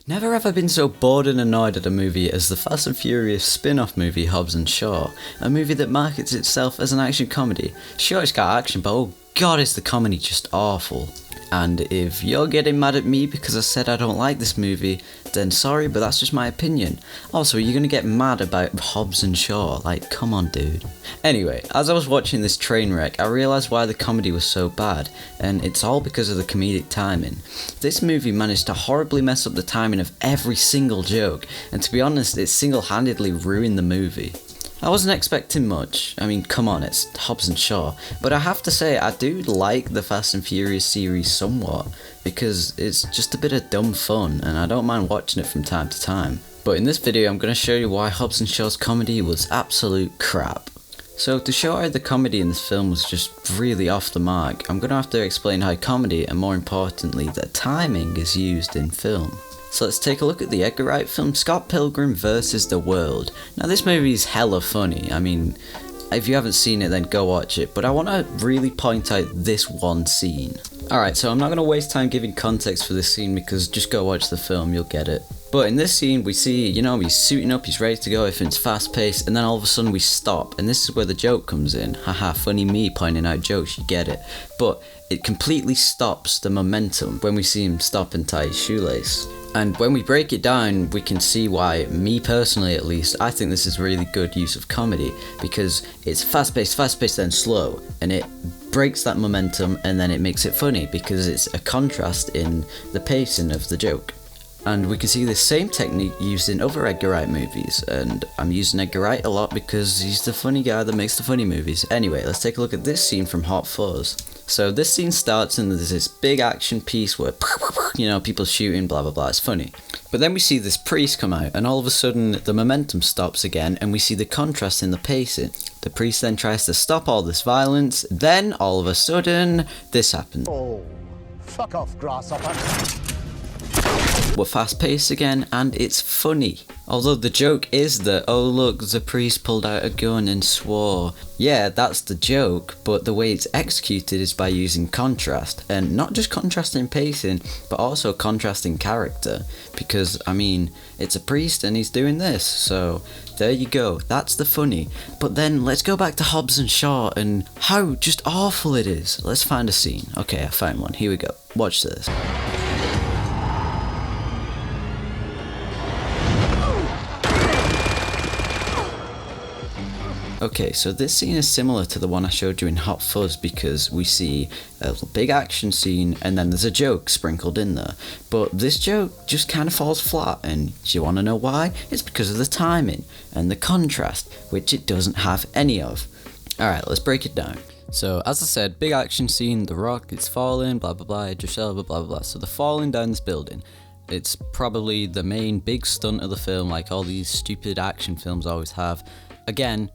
Never have I been so bored and annoyed at a movie as the Fast and Furious spin-off movie Hobbs and Shaw, a movie that markets itself as an action comedy. Sure, it's got action, but oh god, is the comedy just awful. And if you're getting mad at me because I said I don't like this movie, then sorry, but that's just my opinion. Also, you're gonna get mad about Hobbs and Shaw, like, come on dude. Anyway, as I was watching this train wreck, I realised why the comedy was so bad, and it's all because of the comedic timing. This movie managed to horribly mess up the timing of every single joke, and to be honest, it single-handedly ruined the movie. I wasn't expecting much. I mean, come on, it's Hobbs and Shaw. But I have to say, I do like the Fast and Furious series somewhat, because it's just a bit of dumb fun, and I don't mind watching it from time to time. But in this video, I'm going to show you why Hobbs and Shaw's comedy was absolute crap. So to show how the comedy in this film was just really off the mark, I'm going to have to explain how comedy, and more importantly, the timing is used in film. So let's take a look at the Edgar Wright film Scott Pilgrim vs. the World. Now this movie is hella funny. I mean, if you haven't seen it then go watch it, but I want to really point out this one scene. Alright, so I'm not going to waste time giving context for this scene because just go watch the film, you'll get it. But in this scene we see, he's suiting up, he's ready to go, everything's fast paced, and then all of a sudden we stop, and this is where the joke comes in. Haha, funny me pointing out jokes, you get it. But it completely stops the momentum when we see him stop and tie his shoelace. And when we break it down, we can see why, me personally at least, I think this is really good use of comedy, because it's fast-paced, then slow, and it breaks that momentum and then it makes it funny, because it's a contrast in the pacing of the joke. And we can see this same technique used in other Edgar Wright movies, and I'm using Edgar Wright a lot because he's the funny guy that makes the funny movies. Anyway, let's take a look at this scene from Hot Fuzz. So this scene starts and there's this big action piece where, people shooting, blah blah blah, it's funny. But then we see this priest come out and all of a sudden the momentum stops again and we see the contrast in the pacing. The priest then tries to stop all this violence, then all of a sudden, this happens. Oh, fuck off, grasshopper. We're fast paced again and it's funny. Although the joke is that, oh look, the priest pulled out a gun and swore. Yeah, that's the joke, but the way it's executed is by using contrast. And not just contrasting pacing, but also contrasting character. Because, it's a priest and he's doing this, so there you go, that's the funny. But then let's go back to Hobbs and Shaw and how just awful it is. Let's find a scene. Okay, I found one, here we go. Watch this. Okay, so this scene is similar to the one I showed you in Hot Fuzz because we see a big action scene and then there's a joke sprinkled in there. But this joke just kind of falls flat, and do you want to know why? It's because of the timing and the contrast, which it doesn't have any of. Alright, let's break it down. So, as I said, big action scene, The Rock, it's falling, blah blah blah, Idris Elba, blah blah blah. So they're falling down this building. It's probably the main big stunt of the film, like all these stupid action films always have. Again,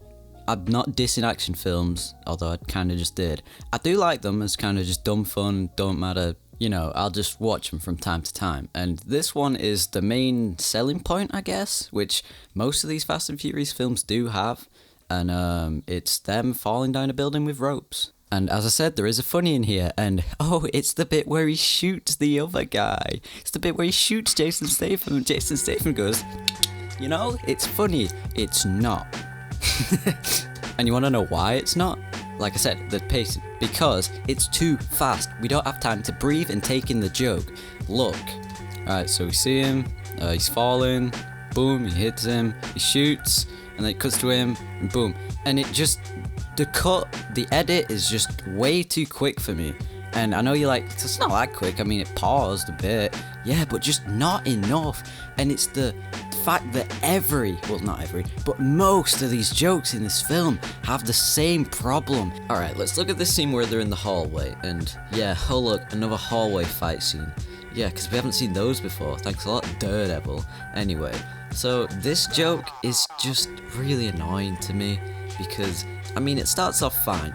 I'm not dissing action films, although I kind of just did. I do like them, it's kind of just dumb fun, don't matter, I'll just watch them from time to time. And this one is the main selling point, I guess, which most of these Fast and Furious films do have. And it's them falling down a building with ropes. And as I said, there is a funny in here, and oh, it's the bit where he shoots the other guy. It's the bit where he shoots Jason Statham, and Jason Statham goes, it's funny. It's not. And you want to know why it's not? Like I said, the pacing. Because it's too fast. We don't have time to breathe and take in the joke. Look. Alright, so we see him. He's falling. Boom, he hits him. He shoots. And then it cuts to him. And boom. And it just... the edit is just way too quick for me. And I know you're like, it's not that quick. It paused a bit. Yeah, but just not enough. And it's the fact that but most of these jokes in this film have the same problem. Alright, let's look at this scene where they're in the hallway. And yeah, oh look, another hallway fight scene. Yeah, because we haven't seen those before. Thanks a lot, Daredevil. Anyway, so this joke is just really annoying to me. Because, it starts off fine,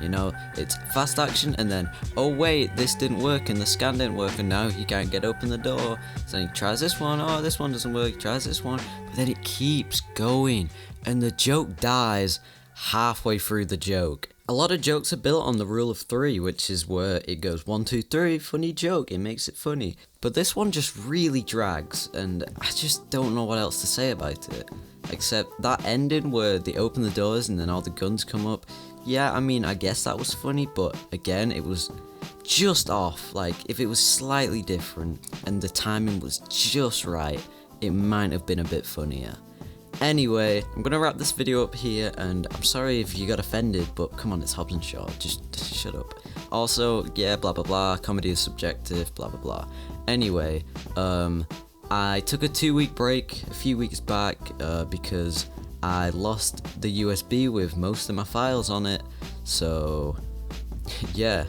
it's fast action and then, oh wait, this didn't work and the scan didn't work and now he can't get open the door. So he tries this one, oh this one doesn't work, he tries this one, but then it keeps going and the joke dies halfway through the joke. A lot of jokes are built on the rule of 3, which is where it goes 1, 2, 3, funny joke, it makes it funny. But this one just really drags, and I just don't know what else to say about it. Except that ending where they open the doors and then all the guns come up. Yeah, I mean, I guess that was funny, but again, it was just off. Like, if it was slightly different and the timing was just right, it might have been a bit funnier. Anyway, I'm gonna wrap this video up here, and I'm sorry if you got offended, but come on, it's Hobbs and Shaw, just shut up. Also, yeah, blah blah blah, comedy is subjective, blah blah blah. Anyway, I took a 2-week break a few weeks back because I lost the USB with most of my files on it, so yeah,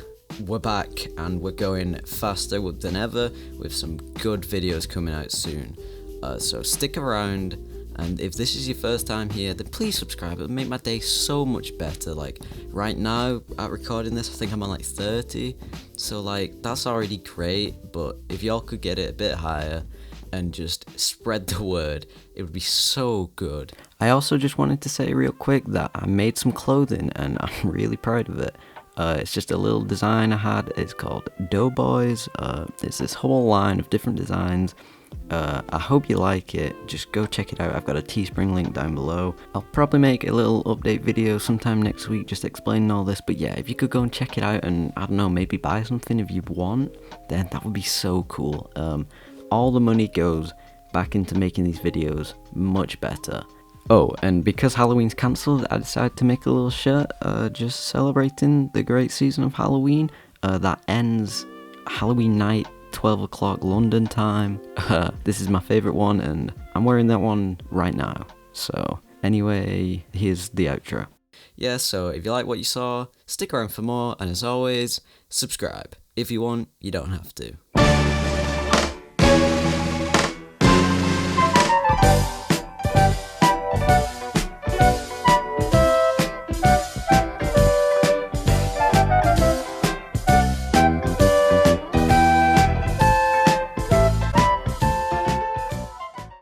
we're back and we're going faster than ever with some good videos coming out soon. So stick around, and if this is your first time here, then please subscribe. It'll make my day so much better. Like right now at recording this, I think I'm on like 30, so like that's already great, but if y'all could get it a bit higher and just spread the word, it would be so good. I also just wanted to say real quick that I made some clothing and I'm really proud of it. It's just a little design I had. It's called Doughboys. It's this whole line of different designs. I hope you like it. Just go check it out. I've got a Teespring link down below. I'll probably make a little update video sometime next week just explaining all this, but yeah, if you could go and check it out and, I don't know, maybe buy something if you want, then that would be so cool. All the money goes back into making these videos much better. Oh, and because Halloween's cancelled, I decided to make a little shirt just celebrating the great season of Halloween that ends Halloween night, 12 o'clock London time. This is my favourite one, and I'm wearing that one right now. So anyway, here's the outro. Yeah, so if you like what you saw, stick around for more, and as always, subscribe. If you want, you don't have to.